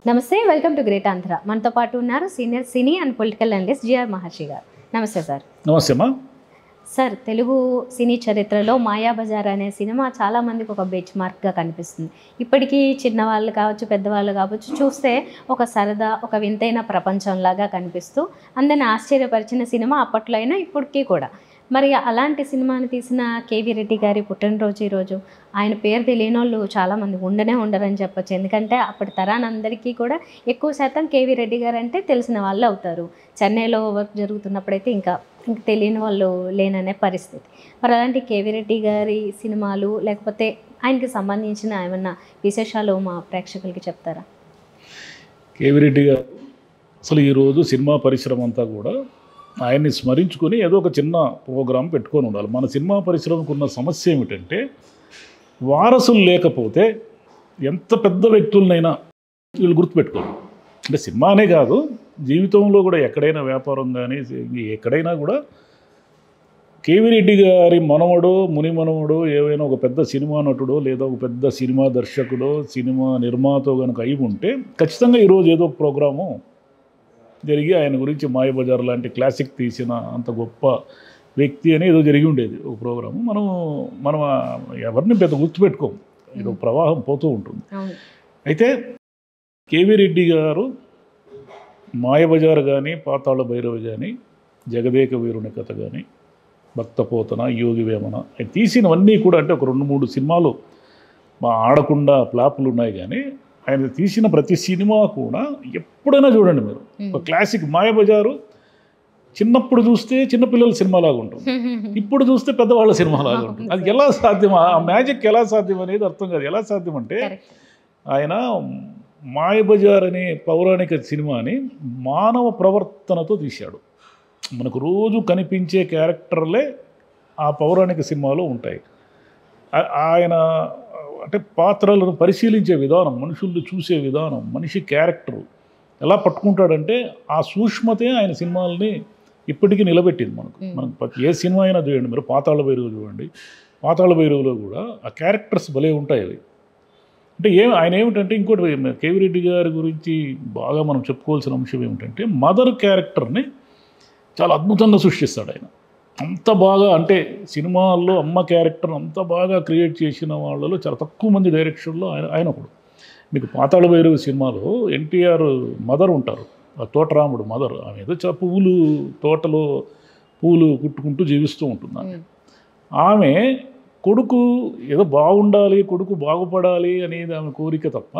నమస్తే, welcome to great Andhra. మనతో పాటు ఉన్నారు senior cine and political analyst GR Maharshi గారు. నమస్తే సార్. నమస్తే అమ్మా. సార్, తెలుగు సినీ చరిత్రలో మాయాబజార్ అనే సినిమా చాలామందికి ఒక బెంచ్ మార్క్గా కనిపిస్తుంది. ఇప్పటికీ చిన్నవాళ్ళు కావచ్చు, పెద్దవాళ్ళు కావచ్చు, చూస్తే ఒక సరదా, ఒక వింతైన ప్రపంచంలాగా కనిపిస్తూ అందరిని ఆశ్చర్యపరిచిన సినిమా అప్పట్లో అయినా ఇప్పటికీ కూడా. మరి అలాంటి సినిమాని తీసిన కేవీ రెడ్డి గారి పుట్టినరోజు ఈరోజు. ఆయన పేరు తెలియని వాళ్ళు చాలామంది ఉండరని చెప్పొచ్చు. ఎందుకంటే అప్పటి తరానందరికీ కూడా ఎక్కువ శాతం కేవీ రెడ్డి గారు అంటే తెలిసిన వాళ్ళు అవుతారు. చెన్నైలో వర్క్ జరుగుతున్నప్పుడైతే ఇంకా తెలియని వాళ్ళు లేననే పరిస్థితి. మరి అలాంటి కేవీ రెడ్డి గారి సినిమాలు లేకపోతే ఆయనకి సంబంధించిన ఏమన్నా విశేషాలు మా ప్రేక్షకులకి చెప్తారా? కేవీ రెడ్డి గారు అసలు ఈరోజు సినిమా పరిశ్రమ అంతా కూడా ఆయన్ని స్మరించుకొని ఏదో ఒక చిన్న ప్రోగ్రాం పెట్టుకొని ఉండాలి. మన సినిమా పరిశ్రమకు ఉన్న సమస్య ఏమిటంటే వారసులు లేకపోతే ఎంత పెద్ద వ్యక్తులనైనా వీళ్ళు గుర్తుపెట్టుకోరు. అంటే సినిమానే కాదు, జీవితంలో కూడా ఎక్కడైనా వ్యాపారం కానీ ఎక్కడైనా కూడా కేవీ రెడ్డి గారి మనవడో ముని మనవడో ఏవైనా ఒక పెద్ద సినిమా నటుడో లేదా ఒక పెద్ద సినిమా దర్శకుడో సినిమా నిర్మాతో కనుక అయి ఉంటే ఖచ్చితంగా ఈరోజు ఏదో ఒక ప్రోగ్రాము జరిగి ఆయన గురించి మాయాబజార్ లాంటి క్లాసిక్ తీసిన అంత గొప్ప వ్యక్తి అని ఏదో జరిగి ఉండేది ఒక ప్రోగ్రాము. మనం ఎవరిని పెద్ద గుర్తుపెట్టుకోము, ఏదో ప్రవాహం పోతూ ఉంటుంది. అయితే కేవీ రెడ్డి గారు మాయాబజార్ కానీ, పాతాళ భైరవి కానీ, జగదేక వీరుని కథ కానీ, భక్తపోతన, యోగి వేమన ఆయన తీసినవన్నీ కూడా అంటే ఒక 2-3 సినిమాలు ఆడకుండా ఫ్లాపులు ఉన్నాయి. కానీ ఆయన తీసిన ప్రతి సినిమా కూడా ఎప్పుడైనా చూడండి మీరు, ఒక క్లాసిక్. మాయాబజారు చిన్నప్పుడు చూస్తే చిన్నపిల్లల సినిమాలాగా ఉంటుంది, ఇప్పుడు చూస్తే పెద్దవాళ్ళ సినిమాలాగా ఉంటుంది. అది ఎలా సాధ్యం? ఆ మ్యాజిక్ ఎలా సాధ్యం అనేది అర్థం కాదు. ఎలా సాధ్యం అంటే ఆయన మాయాబజార్ అనే పౌరాణిక సినిమాని మానవ ప్రవర్తనతో తీశాడు. మనకు రోజు కనిపించే క్యారెక్టర్లే ఆ పౌరాణిక సినిమాలో ఉంటాయి. ఆయన అంటే పాత్రలను పరిశీలించే విధానం, మనుషుల్ని చూసే విధానం, మనిషి క్యారెక్టరు ఎలా పట్టుకుంటాడంటే ఆ సూక్ష్మతే ఆయన సినిమాలని ఇప్పటికీ నిలబెట్టింది మనకు. ఏ సినిమా అయినా చూడండి మీరు, పాతాళ భైరవి చూడండి. పాతాళ భైరవిలో కూడా ఆ క్యారెక్టర్స్ భలే ఉంటాయి అవి. అంటే ఆయన ఏమిటంటే ఇంకోటి కేవీ రెడ్డి గారి గురించి బాగా మనం చెప్పుకోవాల్సిన అంశం ఏమిటంటే మదర్ క్యారెక్టర్ని చాలా అద్భుతంగా సృష్టిస్తాడు ఆయన. అంత బాగా అంటే సినిమాల్లో అమ్మ క్యారెక్టర్ అంత బాగా క్రియేట్ చేసిన వాళ్ళలో చాలా తక్కువ మంది డైరెక్షన్లో ఆయన ఒకడు. మీకు పాతాళ భైరవి సినిమాలో ఎన్టీఆర్ మదర్ ఉంటారు, ఆ తోటరాముడు మదర్. ఆమె ఏదో తోటలో పూలు కుట్టుకుంటూ జీవిస్తూ ఉంటుంది. ఆమె కొడుకు ఏదో బాగుండాలి, కొడుకు బాగుపడాలి అనేది ఆమె కోరిక తప్ప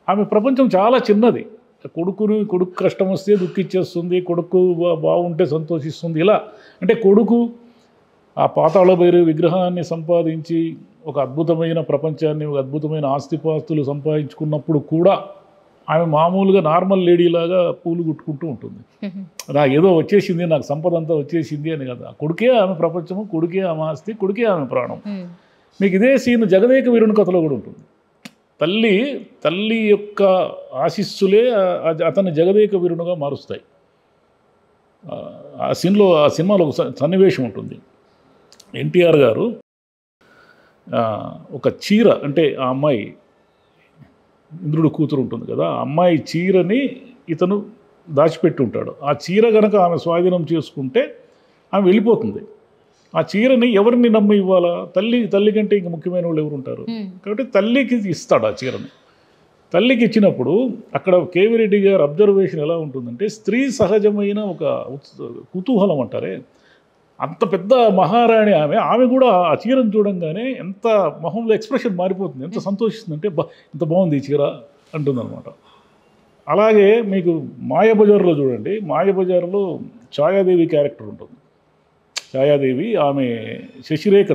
ఆమె ప్రపంచం చాలా చిన్నది. కొడుకు కష్టం వస్తే దుఃఖిచ్చేస్తుంది, కొడుకు బాగుంటే సంతోషిస్తుంది. ఇలా అంటే కొడుకు ఆ పాతాళ భైరవి విగ్రహాన్ని సంపాదించి ఒక అద్భుతమైన ప్రపంచాన్ని, ఒక అద్భుతమైన ఆస్తిపాస్తులు సంపాదించుకున్నప్పుడు కూడా ఆమె మామూలుగా నార్మల్ లేడీలాగా పూలు కుట్టుకుంటూ ఉంటుంది. నాకు ఏదో వచ్చేసింది, నాకు సంపద అంతా వచ్చేసింది అని కదా. కొడుకే ఆమె ప్రపంచము, కొడుకే ఆమె ఆస్తి, కొడుకే ఆమె ప్రాణం. మీకు ఇదే సీన్ జగదేక వీరుని కథలో కూడా ఉంటుంది. తల్లి యొక్క ఆశీస్సులే అతన్ని జగదేక వీరునిగా మారుస్తాయి. ఆ సినిమాలో ఒక సన్నివేశం ఉంటుంది. ఎన్టీఆర్ గారు ఒక చీర, అంటే ఆ అమ్మాయి ఇంద్రుడు కూతురు ఉంటుంది కదా, ఆ అమ్మాయి చీరని ఇతను దాచిపెట్టి ఉంటాడు. ఆ చీర కనుక ఆమె స్వాధీనం చేసుకుంటే ఆమె వెళ్ళిపోతుంది. ఆ చీరని ఎవరిని నమ్మి ఇవ్వాలా? తల్లి కంటే ఇంక ముఖ్యమైన వాళ్ళు ఎవరు ఉంటారు? కాబట్టి తల్లికి ఇస్తాడు ఆ చీరని. తల్లికి ఇచ్చినప్పుడు అక్కడ కేవీ రెడ్డి గారి అబ్జర్వేషన్ ఎలా ఉంటుందంటే, స్త్రీ సహజమైన ఒక కుతూహలం అంటారే, అంత పెద్ద మహారాణి ఆమె కూడా ఆ చీరను చూడంగానే ఎంత మొహంలో ఎక్స్ప్రెషన్ మారిపోతుంది, ఎంత సంతోషిస్తుందంటే ఇంత బాగుంది ఈ చీర అంటుందన్నమాట. అలాగే మీకు మాయాబజార్లో చూడండి, మాయాబజార్లో ఛాయాదేవి క్యారెక్టర్ ఉంటుంది. ఛాయాదేవి ఆమె శశిరేఖ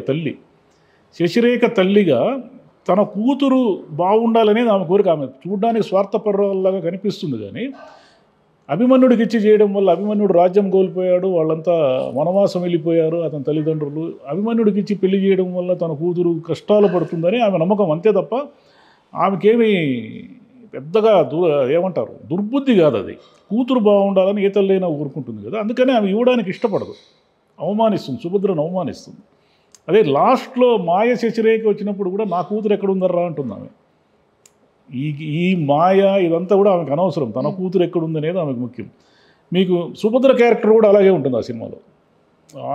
తల్లిగా తన కూతురు బాగుండాలనేది ఆమె కోరిక. ఆమె చూడడానికి స్వార్థపరులాగా కనిపిస్తుంది, కానీ అభిమన్యుడికి ఇచ్చి చేయడం వల్ల అభిమన్యుడు రాజ్యం కోల్పోయాడు, వాళ్ళంతా వనవాసం వెళ్ళిపోయారు అతని తల్లిదండ్రులు. అభిమన్యుడికి ఇచ్చి పెళ్లి చేయడం వల్ల తన కూతురు కష్టాలు పడుతుందని ఆమె నమ్మకం, అంతే తప్ప ఆమెకేమీ పెద్దగా ఏమంటారు దుర్బుద్ధి కాదు. అది కూతురు బాగుండాలని ఏ తల్లైనా ఊరుకుంటుంది కదా, అందుకని ఆమె ఇవ్వడానికి ఇష్టపడదు, అవమానిస్తుంది, సుభద్రను అవమానిస్తుంది. అదే లాస్ట్లో మాయ శశిరేఖ వచ్చినప్పుడు కూడా నా కూతురు ఎక్కడుందర్రా అంటుంది ఆమె. ఈ ఈ మాయ ఇదంతా కూడా ఆమెకు అనవసరం. తన కూతురు ఎక్కడుంది అనేది ఆమెకు ముఖ్యం. మీకు సుభద్ర క్యారెక్టర్ కూడా అలాగే ఉంటుంది ఆ సినిమాలో.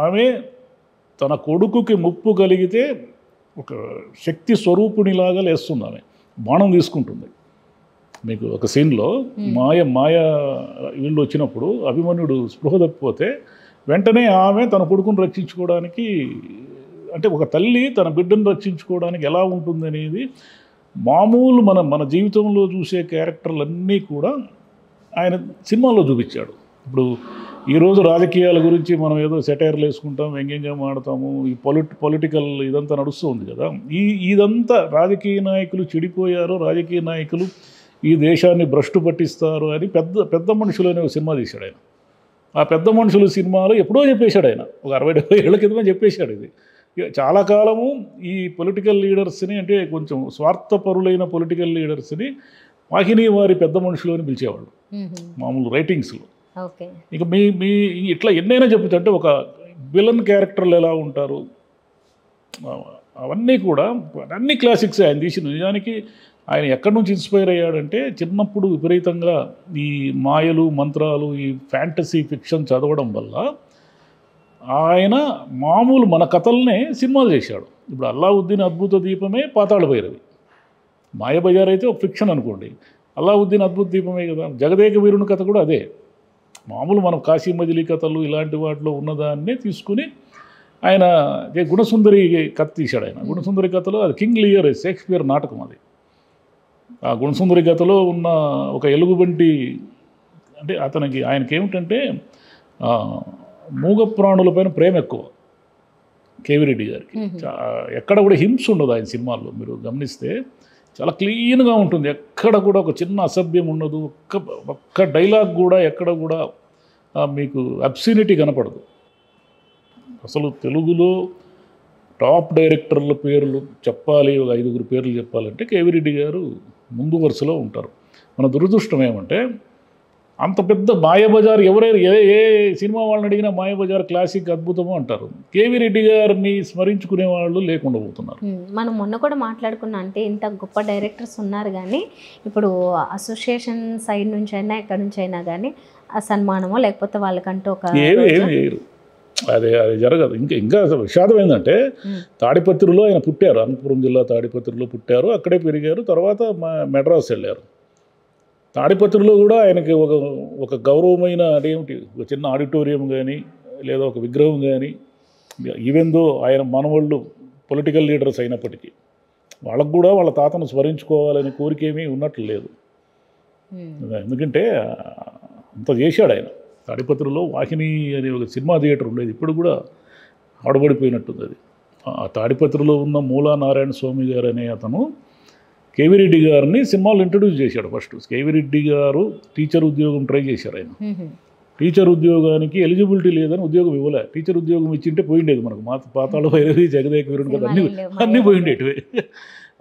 ఆమె తన కొడుకుకి ముప్పు కలిగితే ఒక శక్తి స్వరూపునిలాగా లేస్తుంది. ఆమె బాణం తీసుకుంటుంది. మీకు ఒక సీన్లో మాయ వీళ్ళు వచ్చినప్పుడు అభిమన్యుడు స్పృహ తప్పిపోతే వెంటనే ఆమె తన కొడుకును రక్షించుకోవడానికి, అంటే ఒక తల్లి తన బిడ్డను రక్షించుకోవడానికి ఎలా ఉంటుంది అనేది మామూలు మన జీవితంలో చూసే క్యారెక్టర్లన్నీ కూడా ఆయన సినిమాల్లో చూపించాడు. ఇప్పుడు ఈరోజు రాజకీయాల గురించి మనం ఏదో సెటైర్లు వేసుకుంటాం, వ్యంగ్యంగా మాడతాము, ఈ పొలిటికల్ ఇదంతా నడుస్తూ ఉంది కదా. ఇదంతా రాజకీయ నాయకులు చెడిపోయారు, రాజకీయ నాయకులు ఈ దేశాన్ని భ్రష్టు పట్టిస్తారు అని పెద్ద మనుషులు అనే ఒక సినిమా తీశాడు ఆయన. ఆ పెద్ద మనుషులు సినిమాలో ఎప్పుడో చెప్పేశాడు ఆయన, ఒక 60-70 ఏళ్ల క్రితమే చెప్పేశాడు. ఇది చాలా కాలము ఈ పొలిటికల్ లీడర్స్ని, అంటే కొంచెం స్వార్థపరులైన పొలిటికల్ లీడర్స్ని వాహిని వారి పెద్ద మనుషులు అని పిలిచేవాళ్ళు మామూలు రైటింగ్స్లో. ఇక మీ ఇట్లా ఎన్నైనా చెప్పచ్చు. అంటే ఒక విలన్ క్యారెక్టర్లు ఎలా ఉంటారు అవన్నీ కూడా అన్ని క్లాసిక్స్ ఆయన తీసిన. నిజానికి ఆయన ఎక్కడి నుంచి ఇన్స్పైర్ అయ్యాడంటే చిన్నప్పుడు విపరీతంగా ఈ మాయలు మంత్రాలు ఈ ఫ్యాంటసీ ఫిక్షన్ చదవడం వల్ల ఆయన మామూలు మన కథలనే సినిమాలు చేశాడు. ఇప్పుడు అల్లావుద్దీన్ అద్భుత దీపమే పాతాళ భైరవి, మాయబజార్ అయితే ఒక ఫిక్షన్ అనుకోండి, అల్లావుద్దీన్ అద్భుత దీపమే కదా. జగదేక వీరుని కథ కూడా అదే. మామూలు మనం కాశీ మజిలీ కథలు ఇలాంటి వాటిలో ఉన్నదాన్నే తీసుకుని ఆయన గుణసుందరి కథ తీశాడు. ఆయన గుణసుందరి కథలో అది కింగ్ లియర్ షేక్స్పియర్ నాటకం. అది ఆ గుణసుందరి కథలో ఉన్న ఒక ఎలుగుబంటి, అంటే ఆయనకి ఏమిటంటే మూగ ప్రాణులపైన ప్రేమ ఎక్కువ కేవీ రెడ్డి గారికి. ఎక్కడ కూడా హింస ఉండదు ఆయన సినిమాల్లో. మీరు గమనిస్తే చాలా క్లీన్గా ఉంటుంది, ఎక్కడ కూడా ఒక చిన్న అసభ్యం ఉండదు. ఒక్క డైలాగ్ కూడా ఎక్కడ కూడా మీకు అబ్సినిటీ కనపడదు. అసలు తెలుగులో టాప్ డైరెక్టర్ల పేర్లు చెప్పాలి, ఒక 5 పేర్లు చెప్పాలంటే కేవీ రెడ్డి గారు ముందు వరుసలో ఉంటారు. మన దురదృష్టం ఏమంటే అంత పెద్ద మాయాబజార్ ఎవరైనా ఏ సినిమా వాళ్ళని అడిగినా మాయాబజార్ క్లాసిక్ అద్భుతము అంటారు. కేవీ రెడ్డి గారిని స్మరించుకునే వాళ్ళు లేకుండా పోతున్నారు. మనం మొన్న కూడా మాట్లాడుకున్నా, అంటే ఇంత గొప్ప డైరెక్టర్స్ ఉన్నారు కానీ ఇప్పుడు అసోసియేషన్ సైడ్ నుంచి అయినా ఎక్కడి నుంచి అయినా కానీ ఆ సన్మానమో లేకపోతే వాళ్ళకంటూ ఒక ఏమి చేయరు. అది జరగదు. ఇంకా విషాదం ఏంటంటే తాడిపత్రిలో ఆయన పుట్టారు, అనంతపురం జిల్లా తాడిపత్రిలో పుట్టారు, అక్కడే పెరిగారు. తర్వాత మెడ్రాస్ వెళ్ళారు. తాడిపత్రిలో కూడా ఆయనకి ఒక గౌరవమైన అదేమిటి ఒక చిన్న ఆడిటోరియం కానీ లేదా ఒక విగ్రహం కానీ, ఈవెందో ఆయన మనవాళ్ళు పొలిటికల్ లీడర్స్ అయినప్పటికీ వాళ్ళకు కూడా వాళ్ళ తాతను స్మరించుకోవాలనే కోరిక ఏమీ ఉన్నట్లు లేదు. ఎందుకంటే అంత చేశాడు ఆయన. తాడిపత్రిలో వాహిని అనే ఒక సినిమా థియేటర్ ఉండేది, ఇప్పుడు కూడా ఆడబడిపోయినట్టుంది అది. ఆ తాడిపత్రిలో ఉన్న మూలా నారాయణ స్వామి గారు అనే అతను కేవీ రెడ్డి గారిని సినిమాలు ఇంట్రడ్యూస్ చేశాడు. ఫస్ట్ కేవీ రెడ్డి గారు టీచర్ ఉద్యోగం ట్రై చేశారు. ఆయన టీచర్ ఉద్యోగానికి ఎలిజిబిలిటీ లేదని ఉద్యోగం ఇవ్వలే. టీచర్ ఉద్యోగం ఇచ్చింటే పోయిండేది మనకు పాతాళ భైరవి, జగదేక వీరుని కదా అన్నీ పోయిండేటివి.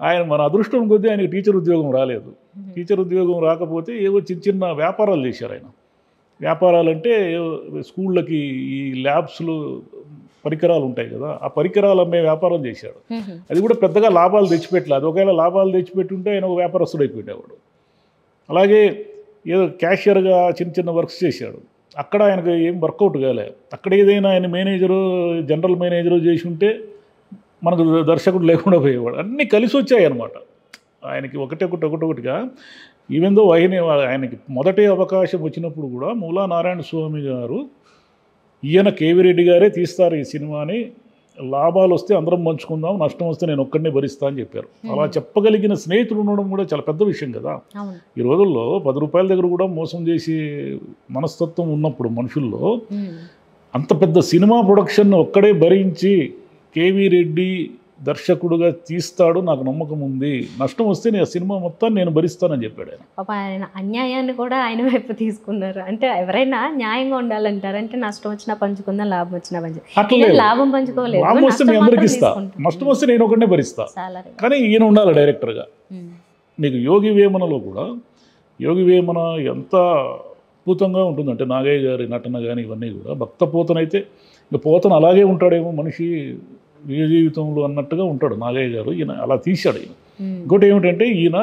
ఆయన మన అదృష్టం కొద్దీ ఆయనకి టీచర్ ఉద్యోగం రాలేదు. టీచర్ ఉద్యోగం రాకపోతే ఏవో చిన్న వ్యాపారాలు చేశారు ఆయన. వ్యాపారాలంటే స్కూళ్ళకి ఈ ల్యాబ్స్లో పరికరాలు ఉంటాయి కదా, ఆ పరికరాలు అమ్మే వ్యాపారం చేశాడు. అది కూడా పెద్దగా లాభాలు తెచ్చిపెట్టలేదు. అది ఒకవేళ లాభాలు తెచ్చిపెట్టుంటే ఆయన ఒక వ్యాపారస్తుడు అయిపోయేవాడు. అలాగే ఏదో క్యాషియర్గా చిన్న వర్క్స్ చేశాడు. అక్కడ ఆయనకు ఏం వర్కౌట్ కాలే. అక్కడ ఏదైనా ఆయన మేనేజరు జనరల్ మేనేజరు చేసి ఉంటే మనకు దర్శకుడు లేకుండా పోయేవాడు. అన్నీ కలిసి వచ్చాయి అన్నమాట ఆయనకి ఒకటొకటిగా. ఈవెందో ఆయనకి మొదటి అవకాశం వచ్చినప్పుడు కూడా మూలా నారాయణ స్వామి గారు ఈయన కేవీ రెడ్డి గారే తీస్తారు ఈ సినిమాని, లాభాలు వస్తే అందరం పంచుకుందాం, నష్టం వస్తే నేను ఒక్కడినే భరిస్తా అని చెప్పారు. అలా చెప్పగలిగిన స్నేహితులు ఉండడం కూడా చాలా పెద్ద విషయం కదా. ఈ రోజుల్లో 10 రూపాయల దగ్గర కూడా మోసం చేసి మనస్తత్వం ఉన్నప్పుడు మనుషుల్లో అంత పెద్ద సినిమా ప్రొడక్షన్ ఒక్కడే భరించి కేవీ రెడ్డి దర్శకుడుగా తీస్తాడు, నాకు నమ్మకం ఉంది, నష్టం వస్తే నేను సినిమా మొత్తం నేను భరిస్తానని చెప్పాడు ఆయన. ఆయన అన్యాయాన్ని కూడా ఆయన వైపు తీసుకున్నారు. అంటే ఎవరైనా న్యాయంగా ఉండాలంటారు, అంటే నష్టం వచ్చినా పంచుకుందాం, లాభం వచ్చినా పంచుకుందాం. లాభం పంచుకోలేదు, లాభం వస్తే నేను అందరికి ఇస్తా, నష్టం వస్తే నేను ఒకటే భరిస్తా. కానీ ఈయన ఉండాలి డైరెక్టర్గా. మీకు యోగి వేమనలో కూడా, యోగి వేమన ఎంత అద్భుతంగా ఉంటుందంటే నాగయ్య గారి నటన కానీ ఇవన్నీ కూడా. భక్త పోతనైతే ఇక పోతన అలాగే ఉంటాడేమో మనిషి నిజ జీవితంలో అన్నట్టుగా ఉంటాడు నాగయ్య గారు. ఈయన అలా తీశాడు. ఈయన ఇంకోటి ఏమిటంటే ఈయన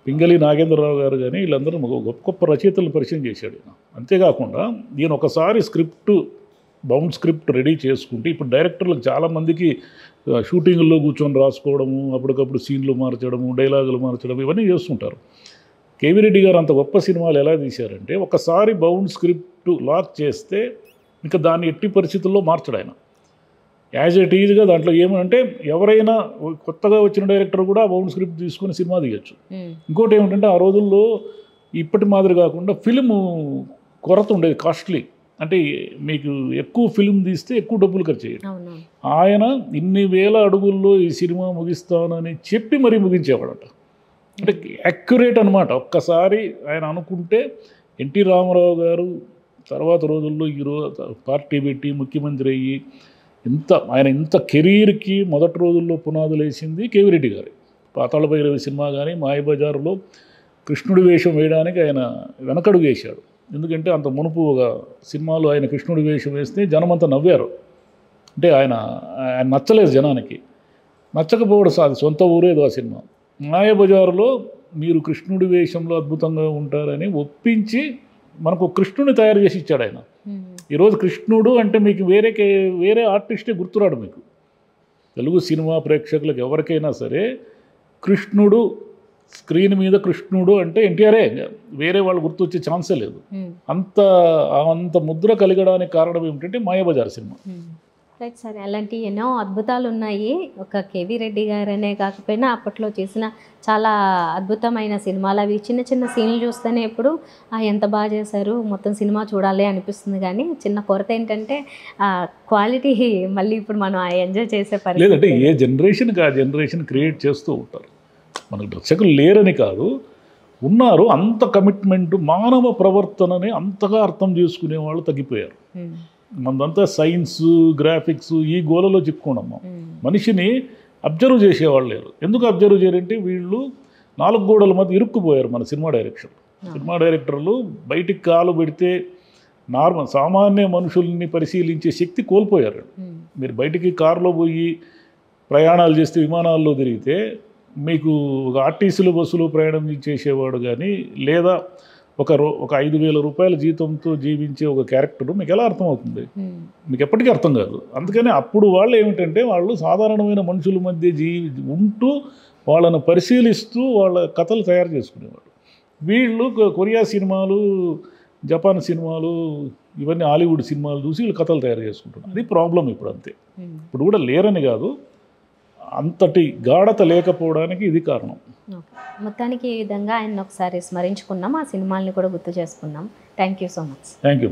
పింగళి నాగేంద్రరావు గారు కానీ వీళ్ళందరూ గొప్ప గొప్ప రచయితలను పరిచయం చేశాడు ఈయన. అంతేకాకుండా ఈయన ఒకసారి బౌండ్ స్క్రిప్ట్ రెడీ చేసుకుంటే ఇప్పుడు డైరెక్టర్లకు చాలామందికి షూటింగ్లో కూర్చొని రాసుకోవడము, అప్పటికప్పుడు సీన్లు మార్చడము, డైలాగులు మార్చడం ఇవన్నీ చేస్తుంటారు. కేవీ రెడ్డి గారు అంత గొప్ప సినిమాలు ఎలా తీశారంటే ఒకసారి బౌండ్ స్క్రిప్ట్ లాక్ చేస్తే ఇంకా దాన్ని ఎట్టి పరిస్థితుల్లో మార్చడు ఆయన. యాజ్ ఇట్ ఈజ్గా దాంట్లో ఏమంటే ఎవరైనా కొత్తగా వచ్చిన డైరెక్టర్ కూడా బౌండ్ స్క్రిప్ట్ తీసుకుని సినిమా తీయచ్చు. ఇంకోటి ఏమిటంటే ఆ రోజుల్లో ఇప్పటి మాదిరి కాకుండా ఫిల్మ్ కొరత ఉండేది, కాస్ట్లీ. అంటే మీకు ఎక్కువ ఫిల్మ్ తీస్తే ఎక్కువ డబ్బులు ఖర్చు చేయాలి. ఆయన ఇన్ని వేల అడుగుల్లో ఈ సినిమా ముగిస్తానని చెప్పి మరీ ముగించేవాడట. అంటే యాక్యురేట్ అనమాట. ఒక్కసారి ఆయన అనుకుంటే ఎన్టీ రామారావు గారు తర్వాత రోజుల్లో పార్టీ పెట్టి ముఖ్యమంత్రి అయ్యి ఆయన ఇంత కెరీర్కి మొదటి రోజుల్లో పునాదులు వేసింది కేవీ రెడ్డి గారు. పాతాళ భైరవి సినిమా కానీ మాయబజారులో కృష్ణుడి వేషం వేయడానికి ఆయన వెనకడుగు వేశాడు. ఎందుకంటే అంత మునుపు ఒక సినిమాలో ఆయన కృష్ణుడి వేషం వేస్తే జనమంతా నవ్వారు. అంటే ఆయన నచ్చలేదు జనానికి, నచ్చకపోవడం సాది సొంత ఊరేదో ఆ సినిమా. మాయబజారులో మీరు కృష్ణుడి వేషంలో అద్భుతంగా ఉంటారని ఒప్పించి మనకు కృష్ణుడిని తయారు చేసి ఇచ్చాడు ఆయన. ఈరోజు కృష్ణుడు అంటే మీకు వేరే ఆర్టిస్టే గుర్తురాడు. మీకు తెలుగు సినిమా ప్రేక్షకులకు ఎవరికైనా సరే కృష్ణుడు స్క్రీన్ మీద కృష్ణుడు అంటే ఎన్టీఆరే, వేరే వాళ్ళు గుర్తొచ్చే ఛాన్సే లేదు. అంత ముద్ర కలిగడానికి కారణం ఏమిటంటే మాయాబజార్ సినిమా. రైట్ సార్, అలాంటి ఎన్నో అద్భుతాలు ఉన్నాయి. ఒక కేవీ రెడ్డి గారనే కాకపోయినా అప్పట్లో చేసిన చాలా అద్భుతమైన సినిమాలు అవి. చిన్న చిన్న సీన్లు చూస్తేనే ఇప్పుడు ఎంత బాగా చేశారు, మొత్తం సినిమా చూడాలి అనిపిస్తుంది. కానీ చిన్న కొరత ఏంటంటే క్వాలిటీ మళ్ళీ ఇప్పుడు మనం ఎంజాయ్ చేసే పరిస్థితి లేదంటే ఏ జనరేషన్కి ఆ జనరేషన్ క్రియేట్ చేస్తూ ఉంటారు. మనకు దర్శకులు లేరని కాదు, ఉన్నారు. అంత కమిట్మెంట్, మానవ ప్రవర్తనని అంతగా అర్థం చేసుకునే వాళ్ళు తగ్గిపోయారు. మనదంతా సైన్స్, గ్రాఫిక్స్ ఈ గోలలో చిక్కుకున్నాము. మనిషిని అబ్జర్వ్ చేసేవాళ్ళు లేరు. ఎందుకు అబ్జర్వ్ చేయరంటే వీళ్ళు 4 గోడల మధ్య ఇరుక్కుపోయారు. మన సినిమా డైరెక్టర్లు బయటికి కాలు పెడితే సామాన్య మనుషుల్ని పరిశీలించే శక్తి కోల్పోయారు. మీరు బయటికి కారులో పోయి ప్రయాణాలు చేస్తే, విమానాల్లో తిరిగితే మీకు ఒక ఆర్టీసీలు బస్సులు ప్రయాణం చేసేవాడు కానీ లేదా ఒక 5,000 రూపాయల జీతంతో జీవించే ఒక క్యారెక్టర్ మీకు ఎలా అర్థమవుతుంది? మీకు ఎప్పటికీ అర్థం కాదు. అందుకని అప్పుడు వాళ్ళు ఏమిటంటే వాళ్ళు సాధారణమైన మనుషుల మధ్య ఉంటూ వాళ్ళను పరిశీలిస్తూ వాళ్ళ కథలు తయారు చేసుకునేవాళ్ళు. వీళ్ళు కొరియా సినిమాలు, జపాన్ సినిమాలు, ఇవన్నీ హాలీవుడ్ సినిమాలు చూసి వీళ్ళు కథలు తయారు చేసుకుంటున్నారు. అది ప్రాబ్లం ఇప్పుడు. అంతే, ఇప్పుడు కూడా లేరని కాదు, అంతటి గాఢత లేకపోవడానికి ఇది కారణం. మొత్తానికి ఈ విధంగా ఆయన ఒకసారి స్మరించుకున్నాం, ఆ సినిమాల్ని కూడా గుర్తు చేసుకున్నాం. Thank you so much. Thank you.